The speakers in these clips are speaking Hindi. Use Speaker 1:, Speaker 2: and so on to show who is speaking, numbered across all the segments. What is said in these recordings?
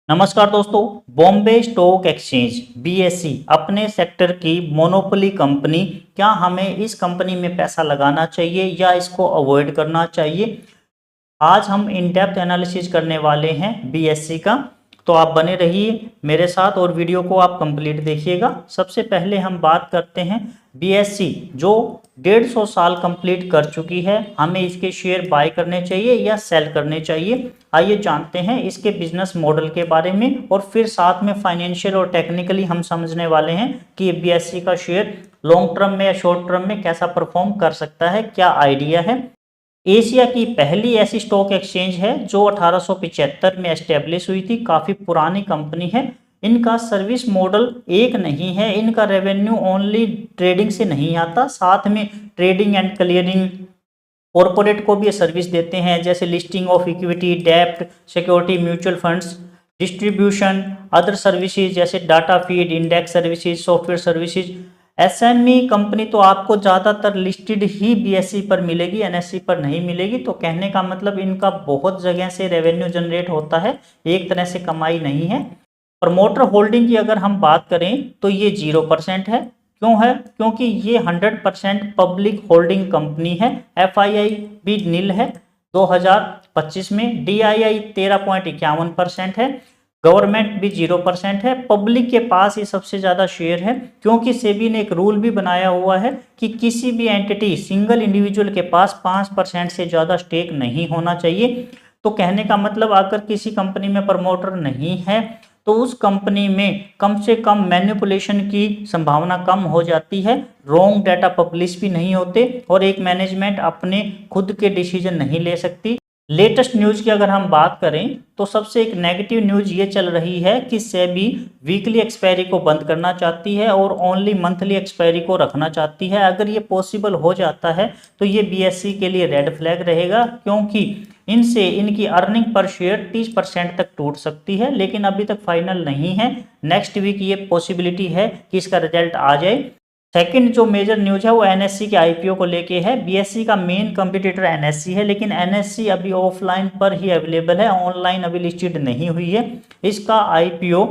Speaker 1: नमस्कार दोस्तों। बॉम्बे स्टॉक एक्सचेंज बीएसई अपने सेक्टर की मोनोपोली कंपनी। क्या हमें इस कंपनी में पैसा लगाना चाहिए या इसको अवॉइड करना चाहिए? आज हम इन डेप्थ एनालिसिस करने वाले हैं बीएससी का। तो आप बने रहिए मेरे साथ और वीडियो को आप कंप्लीट देखिएगा। सबसे पहले हम बात करते हैं बीएससी जो 150 साल कंप्लीट कर चुकी है, हमें इसके शेयर बाय करने चाहिए या सेल करने चाहिए। आइए जानते हैं इसके बिजनेस मॉडल के बारे में और फिर साथ में फाइनेंशियल और टेक्निकली हम समझने वाले हैं कि बीएससी का शेयर लॉन्ग टर्म में या शॉर्ट टर्म में कैसा परफॉर्म कर सकता है, क्या आइडिया है। एशिया की पहली ऐसी स्टॉक एक्सचेंज है जो 1875 में एस्टेब्लिश हुई थी। काफ़ी पुरानी कंपनी है। इनका सर्विस मॉडल एक नहीं है, इनका रेवेन्यू ओनली ट्रेडिंग से नहीं आता, साथ में ट्रेडिंग एंड क्लियरिंग कॉरपोरेट को भी सर्विस देते हैं, जैसे लिस्टिंग ऑफ इक्विटी, डेप्ट, security, mutual funds, distribution, other services जैसे data feed, index services, software services. SME company तो आपको ज़्यादातर लिस्टेड ही बीएसई पर मिलेगी, एनएसई पर नहीं मिलेगी। तो कहने का मतलब इनका बहुत जगह से रेवेन्यू जनरेट होता है, एक तरह से कमाई नहीं है। प्रमोटर होल्डिंग की अगर हम बात करें तो ये 0% है। क्यों है? क्योंकि ये 100% पब्लिक होल्डिंग कंपनी है। एफआईआई भी नील है 2025 में। डीआईआई 13.51% है। गवर्नमेंट भी 0% है। पब्लिक के पास ये सबसे ज़्यादा शेयर है, क्योंकि सेबी ने एक रूल भी बनाया हुआ है कि किसी भी एंटिटी, सिंगल इंडिविजुअल के पास 5% से ज़्यादा स्टेक नहीं होना चाहिए। तो कहने का मतलब अगर किसी कंपनी में प्रमोटर नहीं है तो उस कंपनी में कम से कम मैनिपुलेशन की संभावना कम हो जाती है, रॉन्ग डाटा पब्लिश भी नहीं होते और एक मैनेजमेंट अपने खुद के डिसीजन नहीं ले सकती। लेटेस्ट न्यूज़ की अगर हम बात करें तो सबसे एक नेगेटिव न्यूज़ ये चल रही है कि सेबी वीकली एक्सपायरी को बंद करना चाहती है और ओनली मंथली एक्सपायरी को रखना चाहती है। अगर ये पॉसिबल हो जाता है तो ये बीएसई के लिए रेड फ्लैग रहेगा, क्योंकि इनसे इनकी अर्निंग पर शेयर 30% तक टूट सकती है, लेकिन अभी तक फाइनल नहीं है। नेक्स्ट वीक ये पॉसिबिलिटी है कि इसका रिजल्ट आ जाए। सेकंड जो मेजर न्यूज है वो एनएससी के आईपीओ को लेके है। बीएससी का मेन कंपटीटर एनएससी है, लेकिन एनएससी अभी ऑफलाइन पर ही अवेलेबल है, ऑनलाइन अभी लिस्टेड नहीं हुई है। इसका आईपीओ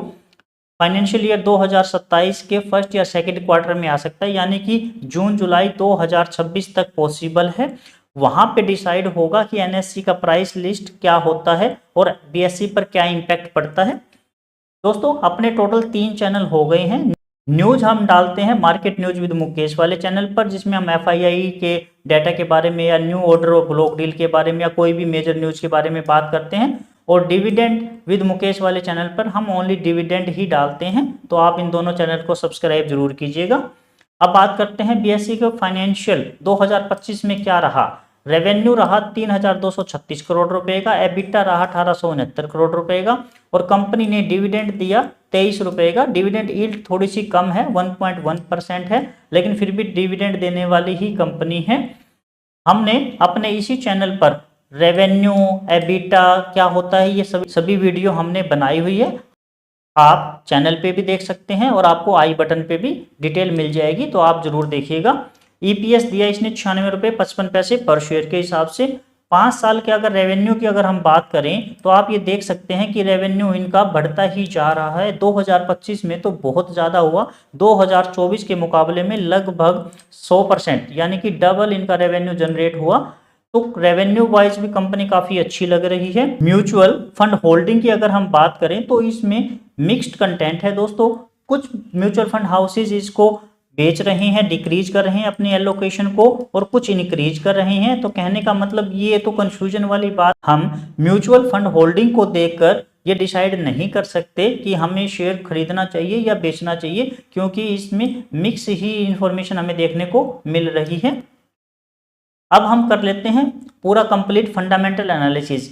Speaker 1: फाइनेंशियल ईयर 2027 के फर्स्ट या सेकंड क्वार्टर में आ सकता है, यानी कि जून जुलाई 2026 तक पॉसिबल है। वहां पे डिसाइड होगा कि एनएससी का प्राइस लिस्ट क्या होता है और बीएससी पर क्या इम्पैक्ट पड़ता है। दोस्तों अपने टोटल 3 चैनल हो गए हैं। न्यूज हम डालते हैं मार्केट न्यूज विद मुकेश वाले चैनल पर, जिसमें हम एफआईआई के डाटा के बारे में या न्यू ऑर्डर और ब्लॉक डील के बारे में या कोई भी मेजर न्यूज के बारे में बात करते हैं। और डिविडेंड विद मुकेश वाले चैनल पर हम ओनली डिविडेंड ही डालते हैं। तो आप इन दोनों चैनल को सब्सक्राइब जरूर कीजिएगा। अब बात करते हैं बीएसई के फाइनेंशियल 2025 में क्या रहा। रेवेन्यू रहा 3236 करोड़ रुपए का, एबिटा रहा 1869 करोड़ रुपए का और कंपनी ने डिविडेंड दिया 23 रुपए का। डिविडेंड यील्ड थोड़ी सी कम है, 1.1% है, लेकिन फिर भी डिविडेंड देने वाली ही कंपनी है। हमने अपने इसी चैनल पर रेवेन्यू, एबिटा क्या होता है, ये सभी वीडियो हमने बनाई हुई है। आप चैनल पे भी देख सकते हैं और आपको आई बटन पे भी डिटेल मिल जाएगी, तो आप जरूर देखिएगा। ईपीएस दिया इसने 96.55 रुपये पर शेयर के हिसाब से। 5 साल के अगर रेवेन्यू की अगर हम बात करें तो आप ये देख सकते हैं कि रेवेन्यू इनका बढ़ता ही जा रहा है। 2025 में तो बहुत ज़्यादा हुआ, 2024 के मुकाबले में लगभग 100% यानी कि डबल इनका रेवेन्यू जनरेट हुआ। तो रेवेन्यू वाइज भी कंपनी काफ़ी अच्छी लग रही है। म्यूचुअल फंड होल्डिंग की अगर हम बात करें तो इसमें मिक्स्ड कंटेंट है दोस्तों। कुछ म्यूचुअल फंड हाउसेज इसको बेच रहे हैं, डिक्रीज कर रहे हैं अपनी एलोकेशन को, और कुछ इनक्रीज कर रहे हैं। तो कहने का मतलब ये तो कंफ्यूजन वाली बात, हम म्यूचुअल फंड होल्डिंग को देखकर ये डिसाइड नहीं कर सकते कि हमें शेयर खरीदना चाहिए या बेचना चाहिए, क्योंकि इसमें मिक्स ही इंफॉर्मेशन हमें देखने को मिल रही है। अब हम कर लेते हैं पूरा complete fundamental analysis.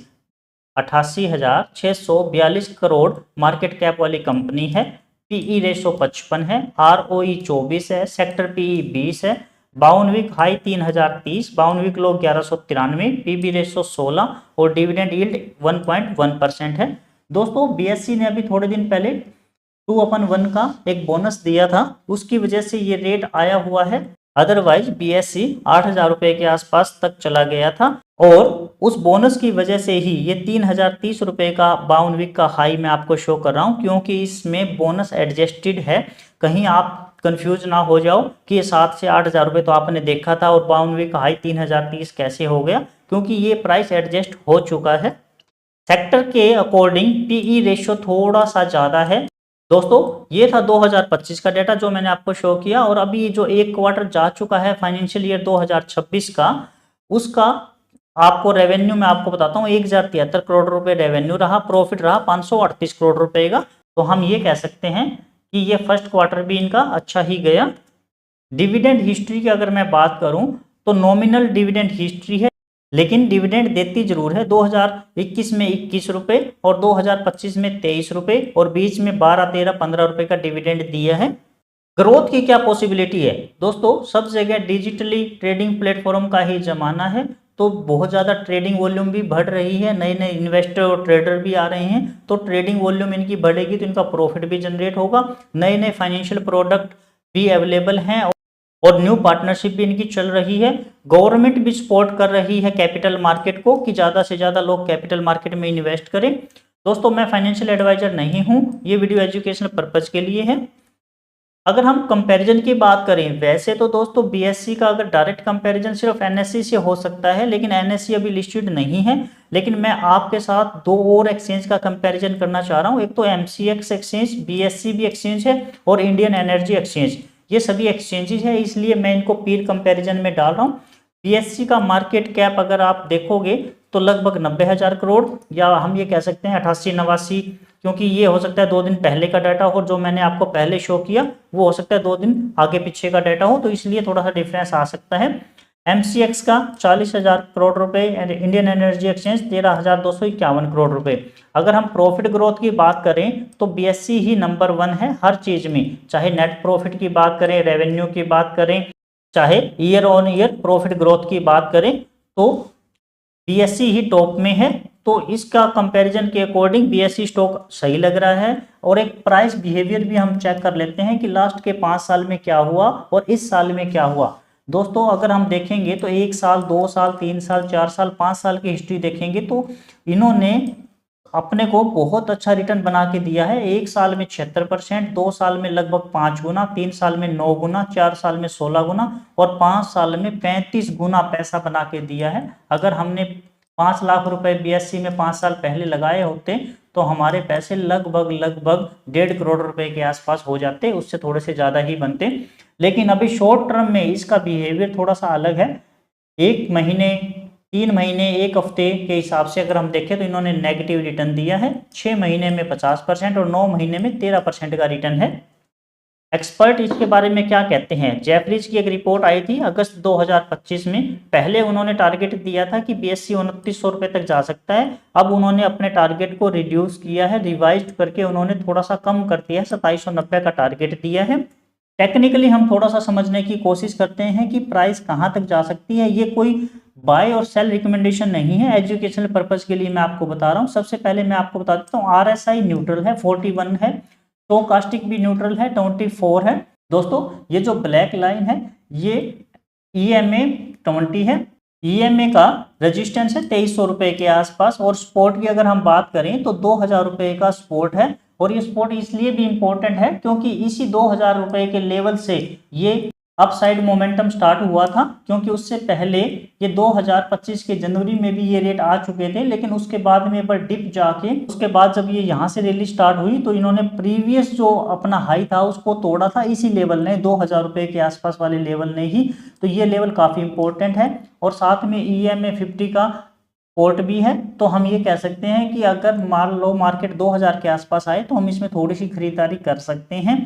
Speaker 1: 88,642 crore market cap वाली कंपनी है। पीई रेशो 55 है, आरओई 24 है, सेक्टर पीई 20 है, 52 week high 3030, 52 week low 1193, PB ratio 16 और डिविडेंड यील्ड 1.1% है। दोस्तों बीएससी ने अभी थोड़े दिन पहले 2/1 का एक बोनस दिया था, उसकी वजह से ये रेट आया हुआ है। अदरवाइज बीएससी 8,000 रुपए के आसपास तक चला गया था और उस बोनस की वजह से ही ये 3030 रुपये का 52 वीक का हाई मैं आपको शो कर रहा हूँ, क्योंकि इसमें बोनस एडजस्टेड है। कहीं आप कंफ्यूज ना हो जाओ कि ये 7 से 8 हज़ार रुपये तो आपने देखा था और 52 वीक का हाई 3030 कैसे हो गया, क्योंकि ये प्राइस एडजस्ट हो चुका है। सेक्टर के अकॉर्डिंग पीई रेशियो थोड़ा सा ज़्यादा है। दोस्तों ये था 2025 का डेटा जो मैंने आपको शो किया, और अभी जो एक क्वार्टर जा चुका है फाइनेंशियल ईयर 2026 का, उसका आपको रेवेन्यू मैं आपको बताता हूँ। 1073 करोड़ रुपए रेवेन्यू रहा, प्रॉफिट रहा 538 करोड़ रुपए का। तो हम ये कह सकते हैं कि ये फर्स्ट क्वार्टर भी इनका अच्छा ही गया। डिविडेंड हिस्ट्री की अगर मैं बात करूं तो नॉमिनल डिविडेंड हिस्ट्री है, लेकिन डिविडेंड देती जरूर है। 2021 में 21 रुपए और 2025 में 23 रुपए और बीच में 12, 13, 15 रुपए का डिविडेंड दिया है। ग्रोथ की क्या पॉसिबिलिटी है दोस्तों? सब जगह डिजिटली ट्रेडिंग प्लेटफॉर्म का ही जमाना है, तो बहुत ज़्यादा ट्रेडिंग वॉल्यूम भी बढ़ रही है, नए नए इन्वेस्टर और ट्रेडर भी आ रहे हैं, तो ट्रेडिंग वॉल्यूम इनकी बढ़ेगी तो इनका प्रॉफिट भी जनरेट होगा। नए नए फाइनेंशियल प्रोडक्ट भी अवेलेबल हैं और न्यू पार्टनरशिप भी इनकी चल रही है। गवर्नमेंट भी सपोर्ट कर रही है कैपिटल मार्केट को कि ज़्यादा से ज़्यादा लोग कैपिटल मार्केट में इन्वेस्ट करें। दोस्तों मैं फाइनेंशियल एडवाइजर नहीं हूँ, ये वीडियो एजुकेशनल पर्पज़ के लिए है। अगर हम कंपैरिजन की बात करें, वैसे तो दोस्तों बीएससी का अगर डायरेक्ट कंपैरिजन सिर्फ एनएससी से हो सकता है, लेकिन एनएससी अभी लिस्टेड नहीं है। लेकिन मैं आपके साथ दो और एक्सचेंज का कंपैरिजन करना चाह रहा हूं। एक तो एमसीएक्स एक्सचेंज, बीएससी भी एक्सचेंज है, और इंडियन एनर्जी एक्सचेंज, ये सभी एक्सचेंजेज है, इसलिए मैं इनको पीर कंपैरिजन में डाल रहा हूँ। बीएससी का मार्केट कैप अगर आप देखोगे तो लगभग 90,000 करोड़, या हम ये कह सकते हैं 88-89, क्योंकि ये हो सकता है 2 दिन पहले का डाटा हो, जो मैंने आपको पहले शो किया वो हो सकता है 2 दिन आगे पीछे का डाटा हो, तो इसलिए थोड़ा सा डिफरेंस आ सकता है। एमसीएक्स का 40,000 करोड़ रुपए, इंडियन एनर्जी एक्सचेंज 13,251 करोड़ रुपए। अगर हम प्रॉफिट ग्रोथ की बात करें तो बीएससी ही नंबर 1 है हर चीज में, चाहे नेट प्रॉफिट की बात करें, रेवेन्यू की बात करें, चाहे year on year profit growth की बात करें, तो बीएससी ही टॉप में है। तो इसका कंपैरिजन के अकॉर्डिंग बीएससी स्टॉक सही लग रहा है। और एक प्राइस बिहेवियर भी हम चेक कर लेते हैं कि लास्ट के 5 साल में क्या हुआ और इस साल में क्या हुआ। दोस्तों अगर हम देखेंगे तो 1 साल, 2 साल, 3 साल, 4 साल, 5 साल की हिस्ट्री देखेंगे तो इन्होंने अपने को बहुत अच्छा रिटर्न बना के दिया है। 1 साल में 76%, 2 साल में लगभग 5 गुना, 3 साल में 9 गुना, 4 साल में 16 गुना और 5 साल में 35 गुना पैसा बना के दिया है। अगर हमने 5 लाख रुपए बीएससी में 5 साल पहले लगाए होते तो हमारे पैसे लगभग 1.5 करोड़ रुपए के आसपास हो जाते, उससे थोड़े से ज़्यादा ही बनते। लेकिन अभी शॉर्ट टर्म में इसका बिहेवियर थोड़ा सा अलग है। 1 महीने, 3 महीने, 1 हफ्ते के हिसाब से अगर हम देखें तो इन्होंने नेगेटिव रिटर्न दिया है। 6 महीने में 50% और 9 महीने में 13% का रिटर्न है। एक्सपर्ट इसके बारे में क्या कहते हैं? जेफरीज की एक रिपोर्ट आई थी अगस्त 2025 में। पहले उन्होंने टारगेट दिया था कि बीएससी 2900 रुपये तक जा सकता है, अब उन्होंने अपने टारगेट को रिड्यूस किया है, रिवाइज करके उन्होंने थोड़ा सा कम कर दिया है, 2790 का टारगेट दिया है। टेक्निकली हम थोड़ा सा समझने की कोशिश करते हैं कि प्राइस कहाँ तक जा सकती है। ये कोई बाय और सेल रिकमेंडेशन नहीं है, एजुकेशनल पर्पज के लिए मैं आपको बता रहा हूँ। सबसे पहले मैं आपको बता देता हूँ, आरएसआई न्यूट्रल है 41 है, स्टोकास्टिक भी न्यूट्रल है 24 है। दोस्तों ये जो ब्लैक लाइन है ये ईएमए 20 है, ईएमए का रेजिस्टेंस है 2300 रुपए के आसपास, और स्पोर्ट की अगर हम बात करें तो 2000 रुपए का स्पोर्ट है। और ये स्पोर्ट इसलिए भी इंपॉर्टेंट है क्योंकि इसी 2000 रुपए के लेवल से ये अपसाइड मोमेंटम स्टार्ट हुआ था, क्योंकि उससे पहले ये 2025 के जनवरी में भी ये रेट आ चुके थे, लेकिन उसके बाद में एक बार डिप जाके उसके बाद जब ये यहाँ से रैली स्टार्ट हुई तो इन्होंने प्रीवियस जो अपना हाई था उसको तोड़ा था इसी लेवल ने, 2000 रुपए के आसपास वाले लेवल ने ही। तो ये लेवल काफ़ी इंपॉर्टेंट है। और साथ में EMA 50 का पोर्ट भी है, तो हम ये कह सकते हैं कि अगर मान लो मार्केट 2000 के आसपास आए तो हम इसमें थोड़ी सी खरीदारी कर सकते हैं।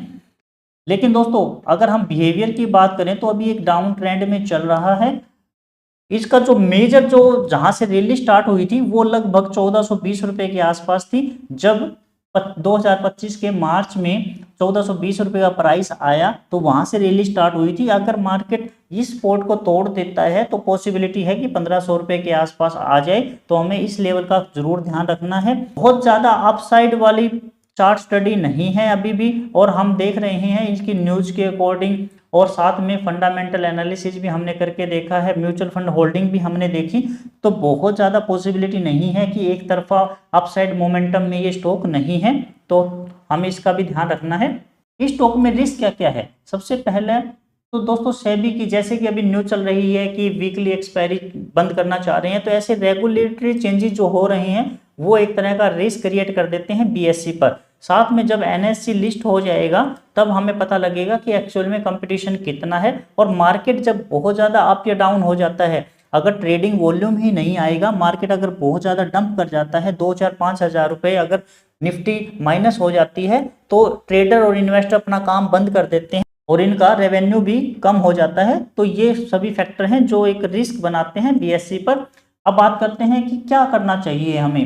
Speaker 1: लेकिन दोस्तों अगर हम बिहेवियर की बात करें तो अभी एक डाउन ट्रेंड में चल रहा है। इसका जो मेजर जो जहां से रैली स्टार्ट हुई थी वो लगभग 1420 रुपए के आसपास थी। जब 2025 के मार्च में 1420 रुपए का प्राइस आया तो वहां से रैली स्टार्ट हुई थी। अगर मार्केट इस सपोर्ट को तोड़ देता है तो पॉसिबिलिटी है कि 1500 रुपए के आसपास आ जाए, तो हमें इस लेवल का जरूर ध्यान रखना है। बहुत ज्यादा अपसाइड वाली चार्ट स्टडी नहीं है अभी भी, और हम देख रहे हैं इसकी न्यूज के अकॉर्डिंग और साथ में फंडामेंटल एनालिसिस भी हमने करके देखा है, म्यूचुअल फंड होल्डिंग भी हमने देखी, तो बहुत ज़्यादा पॉसिबिलिटी नहीं है कि एक तरफा अपसाइड मोमेंटम में ये स्टॉक नहीं है, तो हमें इसका भी ध्यान रखना है। इस स्टॉक में रिस्क क्या क्या है, सबसे पहले तो दोस्तों सेबी की जैसे कि अभी न्यूज चल रही है कि वीकली एक्सपायरी बंद करना चाह रहे हैं, तो ऐसे रेगुलेटरी चेंजेस जो हो रहे हैं वो एक तरह का रिस्क क्रिएट कर देते हैं बीएसई पर। साथ में जब एनएससी लिस्ट हो जाएगा तब हमें पता लगेगा कि एक्चुअल में कंपटीशन कितना है। और मार्केट जब बहुत ज़्यादा अप या डाउन हो जाता है, अगर ट्रेडिंग वॉल्यूम ही नहीं आएगा, मार्केट अगर बहुत ज़्यादा डंप कर जाता है, 2-4-5 हज़ार रुपये अगर निफ्टी माइनस हो जाती है, तो ट्रेडर और इन्वेस्टर अपना काम बंद कर देते हैं और इनका रेवेन्यू भी कम हो जाता है। तो ये सभी फैक्टर हैं जो एक रिस्क बनाते हैं बीएसई पर। अब बात करते हैं कि क्या करना चाहिए हमें।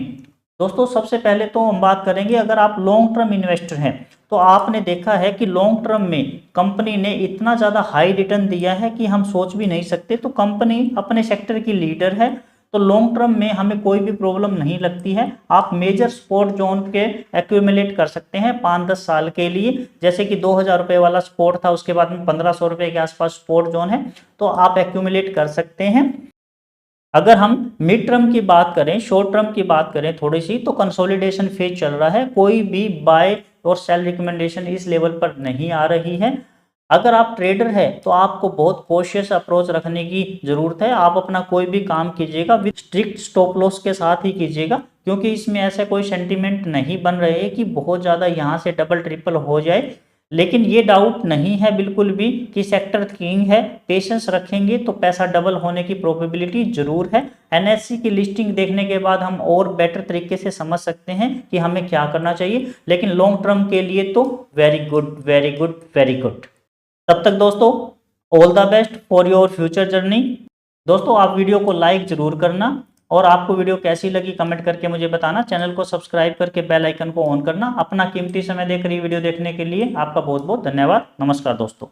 Speaker 1: दोस्तों सबसे पहले तो हम बात करेंगे, अगर आप लॉन्ग टर्म इन्वेस्टर हैं तो आपने देखा है कि लॉन्ग टर्म में कंपनी ने इतना ज़्यादा हाई रिटर्न दिया है कि हम सोच भी नहीं सकते। तो कंपनी अपने सेक्टर की लीडर है, तो लॉन्ग टर्म में हमें कोई भी प्रॉब्लम नहीं लगती है। आप मेजर सपोर्ट जोन के एक्यूमुलेट कर सकते हैं 5-10 साल के लिए, जैसे कि 2000 रुपये वाला सपोर्ट था, उसके बाद में 1500 रुपये के आसपास सपोर्ट जोन है, तो आप एक्यूमुलेट कर सकते हैं। अगर हम मिड टर्म की बात करें, शॉर्ट टर्म की बात करें थोड़ी सी, तो कंसोलिडेशन फेज चल रहा है, कोई भी बाय और सेल रिकमेंडेशन इस लेवल पर नहीं आ रही है। अगर आप ट्रेडर है तो आपको बहुत कॉशियस अप्रोच रखने की जरूरत है। आप अपना कोई भी काम कीजिएगा विद स्ट्रिक्ट स्टॉप लॉस के साथ ही कीजिएगा, क्योंकि इसमें ऐसा कोई सेंटीमेंट नहीं बन रहे कि बहुत ज़्यादा यहाँ से डबल ट्रिपल हो जाए। लेकिन ये डाउट नहीं है बिल्कुल भी कि सेक्टर किंग है, पेशेंस रखेंगे तो पैसा डबल होने की प्रोबेबिलिटी जरूर है। एनएससी की लिस्टिंग देखने के बाद हम और बेटर तरीके से समझ सकते हैं कि हमें क्या करना चाहिए, लेकिन लॉन्ग टर्म के लिए तो very good very good very good. तब तक दोस्तों all the best for your future journey. दोस्तों आप वीडियो को लाइक जरूर करना और आपको वीडियो कैसी लगी कमेंट करके मुझे बताना। चैनल को सब्सक्राइब करके बेल आइकन को ऑन करना। अपना कीमती समय देकर ये वीडियो देखने के लिए आपका बहुत बहुत धन्यवाद। नमस्कार दोस्तों।